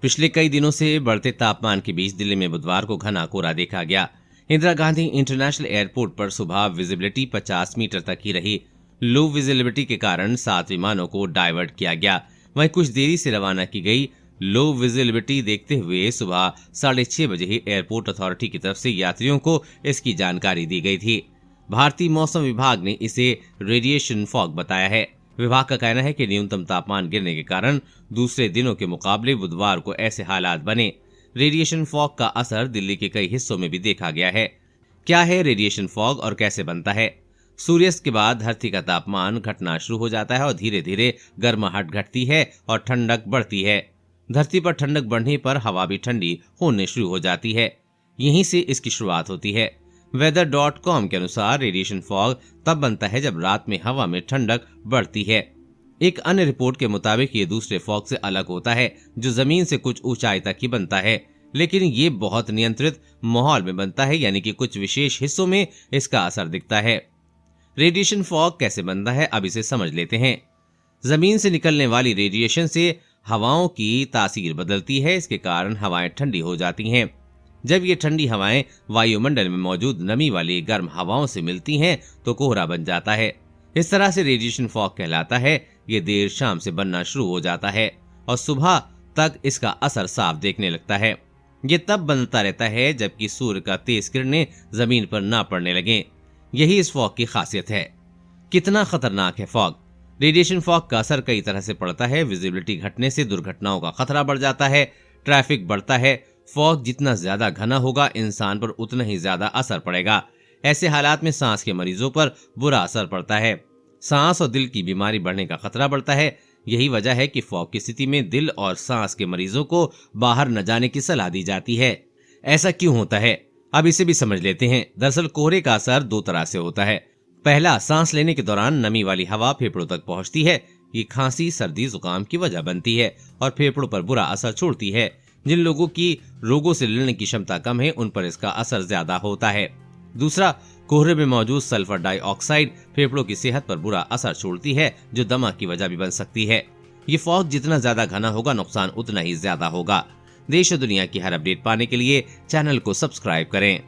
पिछले कई दिनों से बढ़ते तापमान के बीच दिल्ली में बुधवार को घना कोहरा देखा गया। इंदिरा गांधी इंटरनेशनल एयरपोर्ट पर सुबह विजिबिलिटी 50 मीटर तक ही रही। लो विजिबिलिटी के कारण 7 विमानों को डाइवर्ट किया गया। वहीं कुछ देरी से रवाना की गई लो विजिबिलिटी देखते हुए सुबह 6:30 बजे ही एयरपोर्ट अथॉरिटी की तरफ से यात्रियों को इसकी जानकारी दी गई थी। भारतीय मौसम विभाग ने इसे रेडिएशन फॉग बताया है। विभाग का कहना है कि न्यूनतम तापमान गिरने के कारण दूसरे दिनों के मुकाबले बुधवार को ऐसे हालात बने। रेडिएशन फॉग का असर दिल्ली के कई हिस्सों में भी देखा गया है। क्या है रेडिएशन फॉग और कैसे बनता है? सूर्यास्त के बाद धरती का तापमान घटना शुरू हो जाता है और धीरे धीरे गर्माहट घटती है और ठंडक बढ़ती है। धरती पर ठंडक बढ़ने पर हवा भी ठंडी होने शुरू हो जाती है। यहीं से इसकी शुरुआत होती है। weather.com के अनुसार रेडिएशन फॉग तब बनता है जब रात में हवा में ठंडक बढ़ती है। एक अन्य रिपोर्ट के मुताबिक ये दूसरे फॉग से अलग होता है जो जमीन से कुछ ऊंचाई तक ही बनता है, लेकिन ये बहुत नियंत्रित माहौल में बनता है, यानी कि कुछ विशेष हिस्सों में इसका असर दिखता है। रेडिएशन फॉग कैसे बनता है, अब इसे समझ लेते हैं। जमीन से निकलने वाली रेडिएशन से हवाओं की तासीर बदलती है। इसके कारण हवाएं ठंडी हो जाती हैं। जब ये ठंडी हवाएं वायुमंडल में मौजूद नमी वाली गर्म हवाओं से मिलती हैं तो कोहरा बन जाता है। इस तरह से रेडिएशन फॉग कहलाता है। ये देर शाम से बनना शुरू हो जाता है और सुबह तक इसका असर साफ देखने लगता है। ये तब बनता रहता है जबकि सूर्य का तेज किरणें जमीन पर ना पड़ने लगे। यही इस फॉग की खासियत है। कितना खतरनाक है फॉग? रेडिएशन फॉग का असर कई तरह से पड़ता है। विजिबिलिटी घटने से दुर्घटनाओं का खतरा बढ़ जाता है, ट्रैफिक बढ़ता है। फॉग जितना ज्यादा घना होगा इंसान पर उतना ही ज्यादा असर पड़ेगा। ऐसे हालात में सांस के मरीजों पर बुरा असर पड़ता है। सांस और दिल की बीमारी बढ़ने का खतरा बढ़ता है। यही वजह है कि फॉग की स्थिति में दिल और सांस के मरीजों को बाहर न जाने की सलाह दी जाती है। ऐसा क्यों होता है, अब इसे भी समझ लेते हैं। दरअसल कोहरे का असर दो तरह से होता है। पहला, सांस लेने के दौरान नमी वाली हवा फेफड़ों तक पहुंचती है। ये खांसी, सर्दी, जुकाम की वजह बनती है और फेफड़ों पर बुरा असर छोड़ती है। जिन लोगों की रोगों से लड़ने की क्षमता कम है उन पर इसका असर ज्यादा होता है। दूसरा, कोहरे में मौजूद सल्फर डाइऑक्साइड फेफड़ों की सेहत पर बुरा असर छोड़ती है, जो दमा की वजह भी बन सकती है। ये फॉग जितना ज्यादा घना होगा नुकसान उतना ही ज्यादा होगा। देश और दुनिया की हर अपडेट पाने के लिए चैनल को सब्सक्राइब करें।